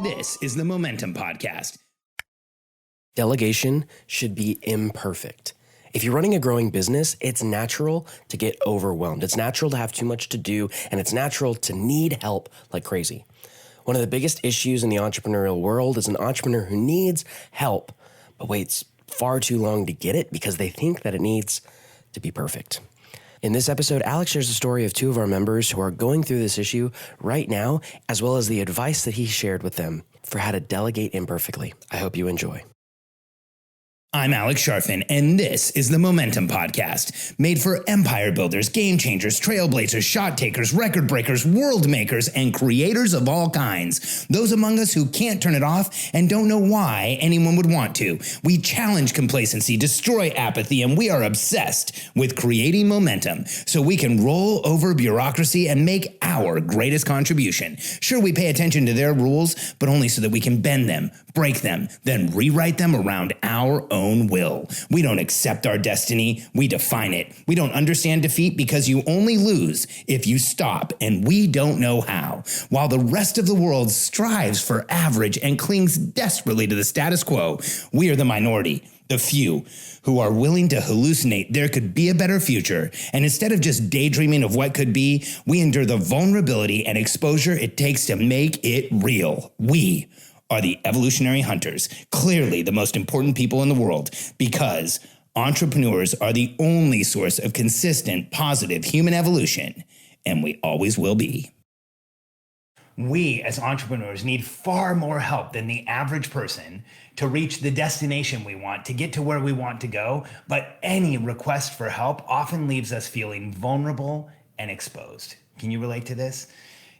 This is the Momentum Podcast. Delegation should be imperfect. If you're running a growing business, it's natural to get overwhelmed. It's natural to have too much to do, and it's natural to need help like crazy. One of the biggest issues in the entrepreneurial world is an entrepreneur who needs help, but waits far too long to get it because they think that it needs to be perfect. In this episode, Alex shares the story of two of our members who are going through this issue right now, as well as the advice that he shared with them for how to delegate imperfectly. I hope you enjoy. I'm Alex Sharfin, and this is the Momentum Podcast, made for empire builders, game changers, trailblazers, shot takers, record breakers, world makers, and creators of all kinds. Those among us who can't turn it off and don't know why anyone would want to. We challenge complacency, destroy apathy, and we are obsessed with creating momentum so we can roll over bureaucracy and make our greatest contribution. Sure, we pay attention to their rules, but only so that we can bend them, break them, then rewrite them around our own will. We don't accept our destiny, we define it. We don't understand defeat because you only lose if you stop, and we don't know how. While the rest of the world strives for average and clings desperately to the status quo, we are the minority, the few, who are willing to hallucinate there could be a better future. And instead of just daydreaming of what could be, we endure the vulnerability and exposure it takes to make it real. We are the evolutionary hunters, clearly the most important people in the world, because entrepreneurs are the only source of consistent, positive human evolution, and we always will be. We, as entrepreneurs, need far more help than the average person to reach the destination we want, to get to where we want to go, but any request for help often leaves us feeling vulnerable and exposed. Can you relate to this?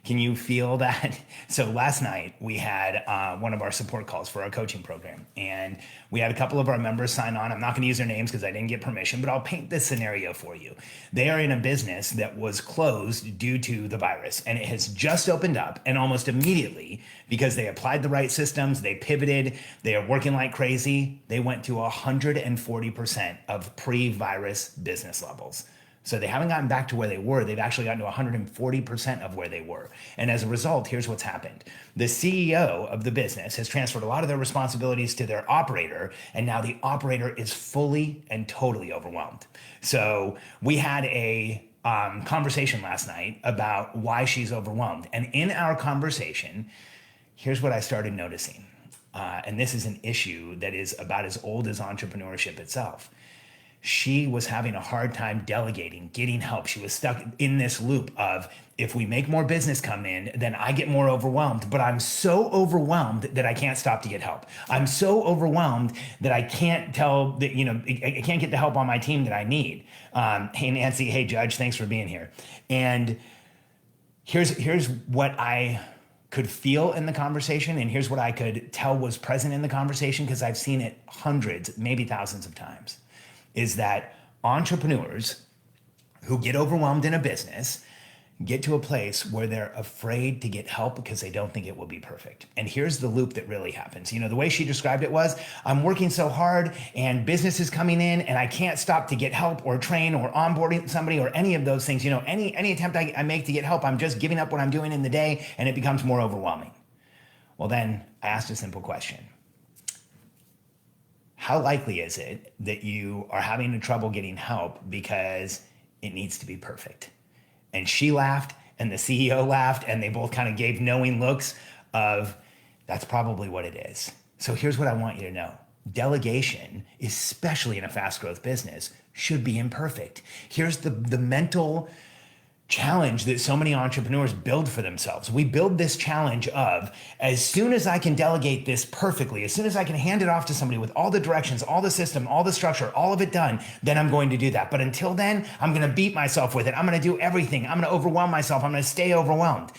Can you feel that? So last night we had one of our support calls for our coaching program, and we had a couple of our members sign on. I'm not going to use their names because I didn't get permission, but I'll paint this scenario for you. They are in a business that was closed due to the virus, and it has just opened up, and almost immediately, because they applied the right systems, they pivoted, they are working like crazy, they went to 140% of pre-virus business levels. So they haven't gotten back to where they were. They've actually gotten to 140% of where they were. And as a result, here's what's happened. The CEO of the business has transferred a lot of their responsibilities to their operator, and now the operator is fully and totally overwhelmed. So we had a conversation last night about why she's overwhelmed. And in our conversation, here's what I started noticing. And this is an issue that is about as old as entrepreneurship itself. She was having a hard time delegating, getting help. She was stuck in this loop of, if we make more business come in, then I get more overwhelmed, but I'm so overwhelmed that I can't stop to get help. I'm so overwhelmed that I can't tell that, I can't get the help on my team that I need. Hey, Nancy, hey, Judge, thanks for being here. And here's what I could feel in the conversation, and here's what I could tell was present in the conversation, because I've seen it hundreds, maybe thousands of times. Is that entrepreneurs who get overwhelmed in a business get to a place where they're afraid to get help because they don't think it will be perfect. And here's the loop that really happens. The way she described it was, I'm working so hard and business is coming in and I can't stop to get help or train or onboarding somebody or any of those things. Any attempt I make to get help, I'm just giving up what I'm doing in the day, and it becomes more overwhelming. Well, then I asked a simple question. How likely is it that you are having trouble getting help because it needs to be perfect? And she laughed, and the CEO laughed, and they both kind of gave knowing looks of, that's probably what it is. So here's what I want you to know. Delegation, especially in a fast growth business, should be imperfect. Here's the mental challenge that so many entrepreneurs build for themselves. We build this challenge of, as soon as I can delegate this perfectly, as soon as I can hand it off to somebody with all the directions, all the system, all the structure, all of it done, then I'm going to do that. But until then, I'm going to beat myself with it. I'm going to do everything. I'm going to overwhelm myself. I'm going to stay overwhelmed.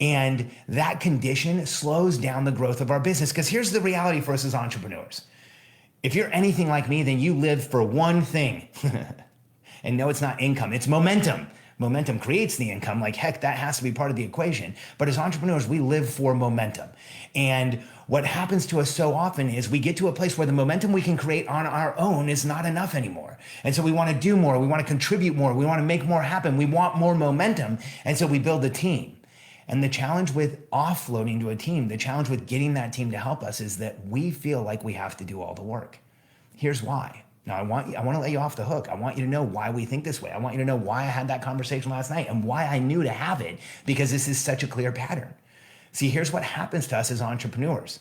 And that condition slows down the growth of our business. Because here's the reality for us as entrepreneurs. If you're anything like me, then you live for one thing. And no, it's not income, it's momentum. Momentum creates the income. Like heck, that has to be part of the equation. But as entrepreneurs, we live for momentum. And what happens to us so often is we get to a place where the momentum we can create on our own is not enough anymore. And so we want to do more. We want to contribute more. We want to make more happen. We want more momentum. And so we build a team. And the challenge with offloading to a team, the challenge with getting that team to help us is that we feel like we have to do all the work. Here's why. Now, I want to let you off the hook. I want you to know why we think this way. I want you to know why I had that conversation last night and why I knew to have it, because this is such a clear pattern. See, here's what happens to us as entrepreneurs.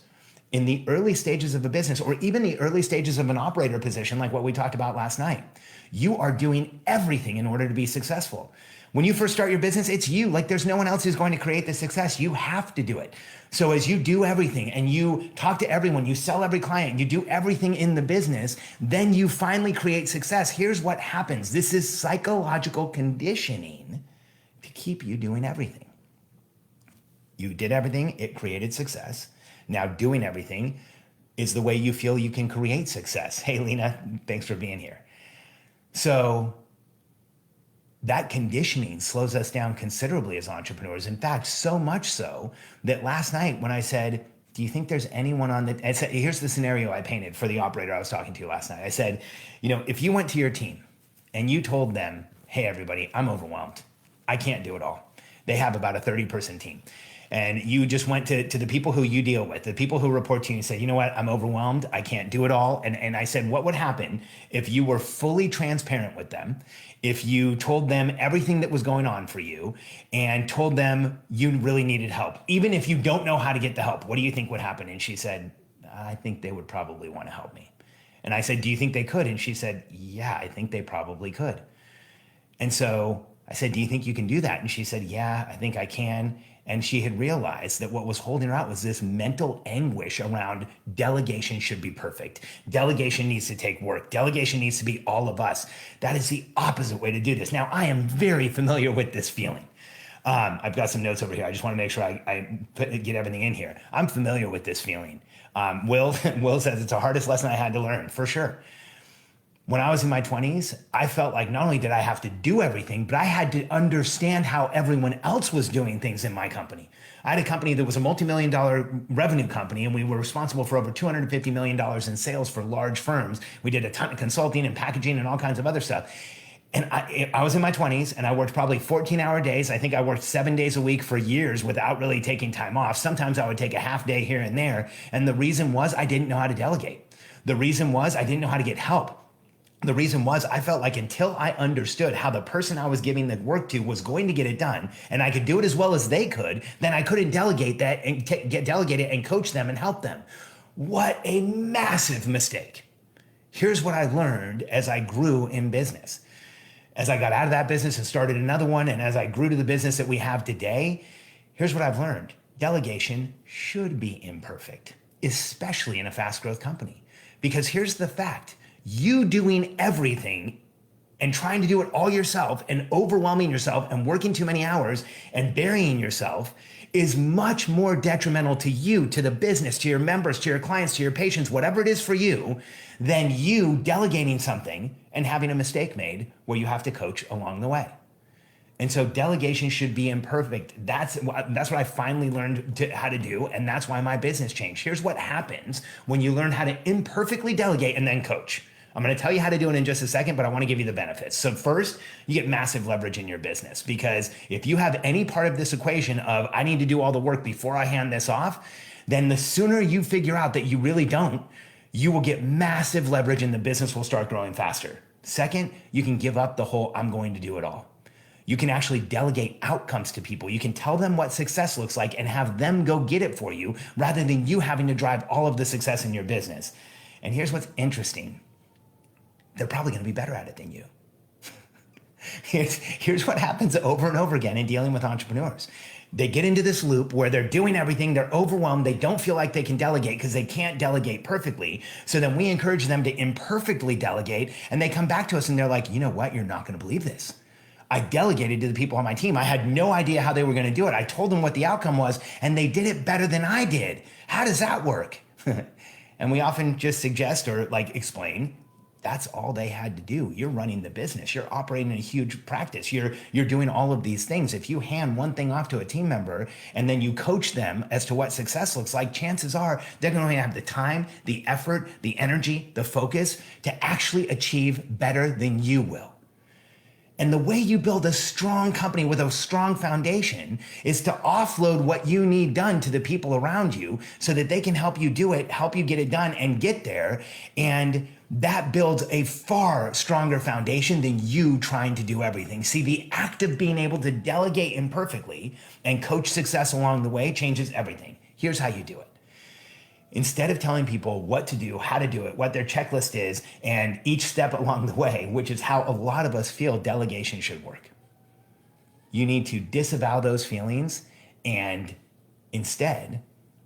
In the early stages of a business, or even the early stages of an operator position, like what we talked about last night, you are doing everything in order to be successful. When you first start your business, it's you. Like, there's no one else who's going to create the success. You have to do it. So as you do everything and you talk to everyone, you sell every client, you do everything in the business, then you finally create success. Here's what happens. This is psychological conditioning to keep you doing everything. You did everything, it created success. Now doing everything is the way you feel you can create success. Hey, Lena, thanks for being here. So that conditioning slows us down considerably as entrepreneurs. In fact, so much so that last night when I said, do you think there's anyone on the, I said, here's the scenario I painted for the operator I was talking to last night. I said, if you went to your team and you told them, hey, everybody, I'm overwhelmed. I can't do it all. They have about a 30-person team. And you just went to the people who you deal with, the people who report to you and said, you know what, I'm overwhelmed, I can't do it all. And I said, what would happen if you were fully transparent with them, if you told them everything that was going on for you and told them you really needed help, even if you don't know how to get the help, what do you think would happen? And she said, I think they would probably want to help me. And I said, do you think they could? And she said, yeah, I think they probably could. And so I said, do you think you can do that? And she said, yeah, I think I can. And she had realized that what was holding her out was this mental anguish around delegation should be perfect. Delegation needs to take work. Delegation needs to be all of us. That is the opposite way to do this. Now, I am very familiar with this feeling. I've got some notes over here. I just want to make sure I get everything in here. I'm familiar with this feeling. Will says it's the hardest lesson I had to learn, for sure. When I was in my 20s, I felt like not only did I have to do everything, but I had to understand how everyone else was doing things in my company. I had a company that was a multi-million-dollar revenue company, and we were responsible for over $250 million in sales for large firms. We did a ton of consulting and packaging and all kinds of other stuff. And I was in my 20s, and I worked probably 14-hour days. I think I worked 7 days a week for years without really taking time off. Sometimes I would take a half day here and there. And the reason was I didn't know how to delegate. The reason was I didn't know how to get help. The reason was I felt like until I understood how the person I was giving the work to was going to get it done, and I could do it as well as they could, then I couldn't delegate that and delegate it and coach them and help them. What a massive mistake. Here's what I learned as I grew in business. As I got out of that business and started another one, and as I grew to the business that we have today, here's what I've learned. Delegation should be imperfect, especially in a fast growth company. Because here's the fact. You doing everything and trying to do it all yourself and overwhelming yourself and working too many hours and burying yourself is much more detrimental to you, to the business, to your members, to your clients, to your patients, whatever it is for you, than you delegating something and having a mistake made where you have to coach along the way. And so delegation should be imperfect. That's what I finally learned how to do, and that's why my business changed. Here's what happens when you learn how to imperfectly delegate and then coach. I'm going to tell you how to do it in just a second, but I want to give you the benefits. So first, you get massive leverage in your business, because if you have any part of this equation of I need to do all the work before I hand this off, then the sooner you figure out that you really don't, you will get massive leverage and the business will start growing faster. Second, you can give up the whole I'm going to do it all. You can actually delegate outcomes to people. You can tell them what success looks like and have them go get it for you rather than you having to drive all of the success in your business. And here's what's interesting. They're probably going to be better at it than you. Here's what happens over and over again in dealing with entrepreneurs. They get into this loop where they're doing everything, they're overwhelmed, they don't feel like they can delegate because they can't delegate perfectly. So then we encourage them to imperfectly delegate, and they come back to us and they're like, you know what, you're not going to believe this. I delegated to the people on my team. I had no idea how they were going to do it. I told them what the outcome was, and they did it better than I did. How does that work? And we often just suggest or explain, that's all they had to do. You're running the business. You're operating a huge practice. You're doing all of these things. If you hand one thing off to a team member and then you coach them as to what success looks like, chances are they're going to have the time, the effort, the energy, the focus to actually achieve better than you will. And the way you build a strong company with a strong foundation is to offload what you need done to the people around you so that they can help you do it, help you get it done and get there. And that builds a far stronger foundation than you trying to do everything. See, the act of being able to delegate imperfectly and coach success along the way changes everything. Here's how you do it. Instead of telling people what to do, how to do it, what their checklist is, and each step along the way, which is how a lot of us feel delegation should work, you need to disavow those feelings and instead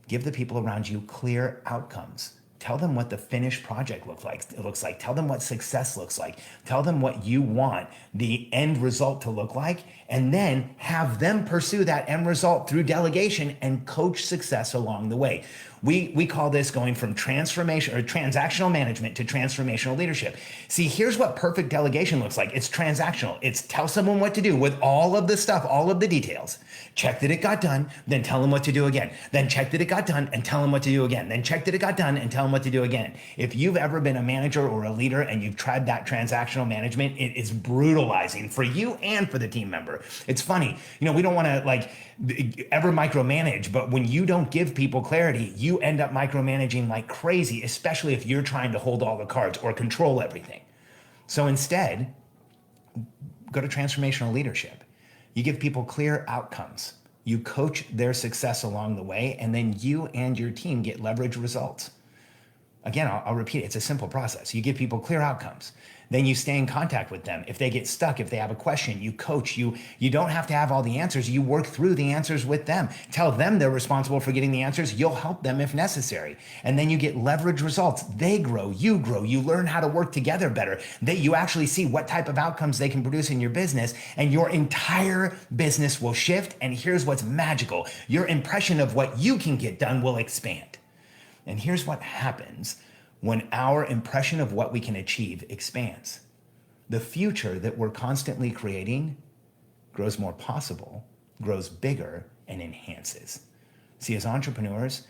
give the people around you clear outcomes. Tell them what the finished project looks like. Tell them what success looks like. Tell them what you want the end result to look like, and then have them pursue that end result through delegation and coach success along the way. We call this going from transformation or transactional management to transformational leadership. See, here's what perfect delegation looks like. It's transactional. It's tell someone what to do with all of the stuff, all of the details. Check that it got done, then tell them what to do again. Then check that it got done and tell them what to do again. Then check that it got done and tell them what to do again. If you've ever been a manager or a leader and you've tried that transactional management, it is brutalizing for you and for the team member. It's funny, we don't want to ever micromanage, but when you don't give people clarity, you end up micromanaging like crazy, especially if you're trying to hold all the cards or control everything. So instead, go to transformational leadership. You give people clear outcomes. You coach their success along the way, and then you and your team get leverage results. Again, I'll repeat it. It's a simple process. You give people clear outcomes. Then you stay in contact with them. If they get stuck, if they have a question, you coach. You don't have to have all the answers. You work through the answers with them. Tell them they're responsible for getting the answers. You'll help them if necessary. And then you get leverage results. They grow. You learn how to work together better. You actually see what type of outcomes they can produce in your business, and your entire business will shift. And here's what's magical. Your impression of what you can get done will expand. And here's what happens when our impression of what we can achieve expands. The future that we're constantly creating grows more possible, grows bigger, and enhances. See, as entrepreneurs,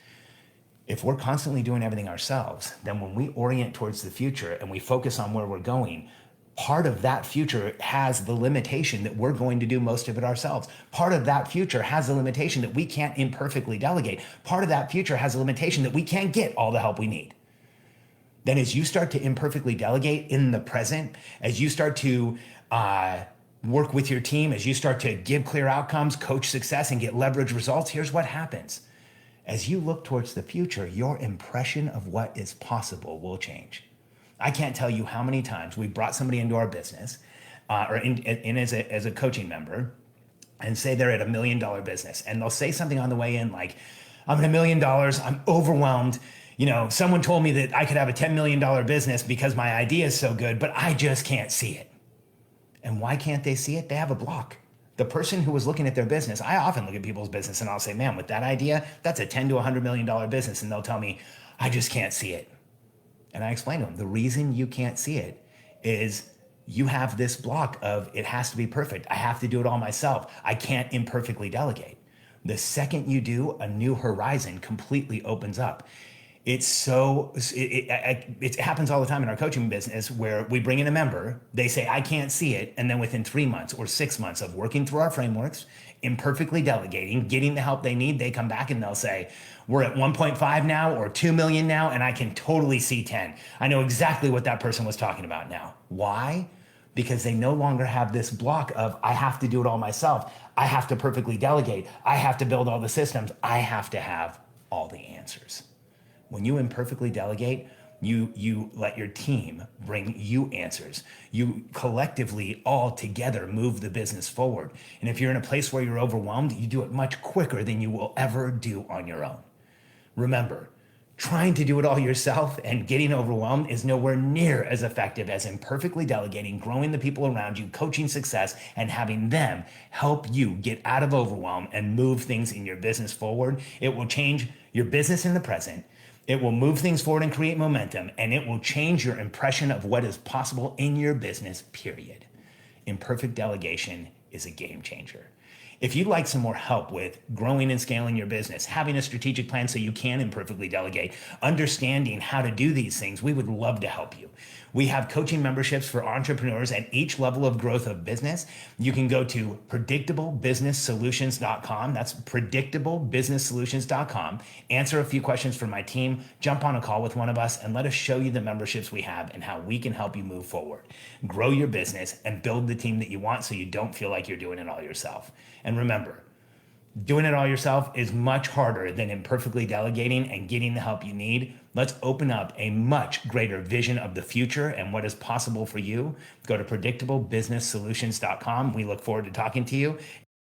if we're constantly doing everything ourselves, then when we orient towards the future and we focus on where we're going, part of that future has the limitation that we're going to do most of it ourselves. Part of that future has the limitation that we can't imperfectly delegate. Part of that future has a limitation that we can't get all the help we need. Then as you start to imperfectly delegate in the present, as you start to work with your team, as you start to give clear outcomes, coach success, and get leverage results, here's what happens. As you look towards the future, your impression of what is possible will change. I can't tell you how many times we've brought somebody into our business or in as a coaching member and say they're at $1 million business. And they'll say something on the way in like, I'm at $1 million, I'm overwhelmed. Someone told me that I could have a $10 million business because my idea is so good, but I just can't see it. And why can't they see it? They have a block. The person who was looking at their business, I often look at people's business and I'll say, man, with that idea, that's a $10 to $100 million business. And they'll tell me, I just can't see it. And I explain to them, the reason you can't see it is you have this block of it has to be perfect. I have to do it all myself. I can't imperfectly delegate. The second you do, a new horizon completely opens up. It happens all the time in our coaching business where we bring in a member, they say, I can't see it. And then within 3 months or 6 months of working through our frameworks, imperfectly delegating, getting the help they need, they come back and they'll say, we're at 1.5 now or 2 million now, and I can totally see 10. I know exactly what that person was talking about now. Why? Because they no longer have this block of, I have to do it all myself. I have to perfectly delegate. I have to build all the systems. I have to have all the answers. When you imperfectly delegate, you let your team bring you answers. You collectively all together move the business forward. And if you're in a place where you're overwhelmed, you do it much quicker than you will ever do on your own. Remember, trying to do it all yourself and getting overwhelmed is nowhere near as effective as imperfectly delegating, growing the people around you, coaching success, and having them help you get out of overwhelm and move things in your business forward. It will change your business in the present. It will move things forward and create momentum, and it will change your impression of what is possible in your business, period. Imperfect delegation is a game changer. If you'd like some more help with growing and scaling your business, having a strategic plan so you can imperfectly delegate, understanding how to do these things, we would love to help you. We have coaching memberships for entrepreneurs at each level of growth of business. You can go to predictablebusinesssolutions.com. That's predictablebusinesssolutions.com. Answer a few questions for my team, jump on a call with one of us, and let us show you the memberships we have and how we can help you move forward. Grow your business and build the team that you want so you don't feel like you're doing it all yourself. And remember, doing it all yourself is much harder than imperfectly delegating and getting the help you need. Let's open up a much greater vision of the future and what is possible for you. Go to predictablebusinesssolutions.com. We look forward to talking to you.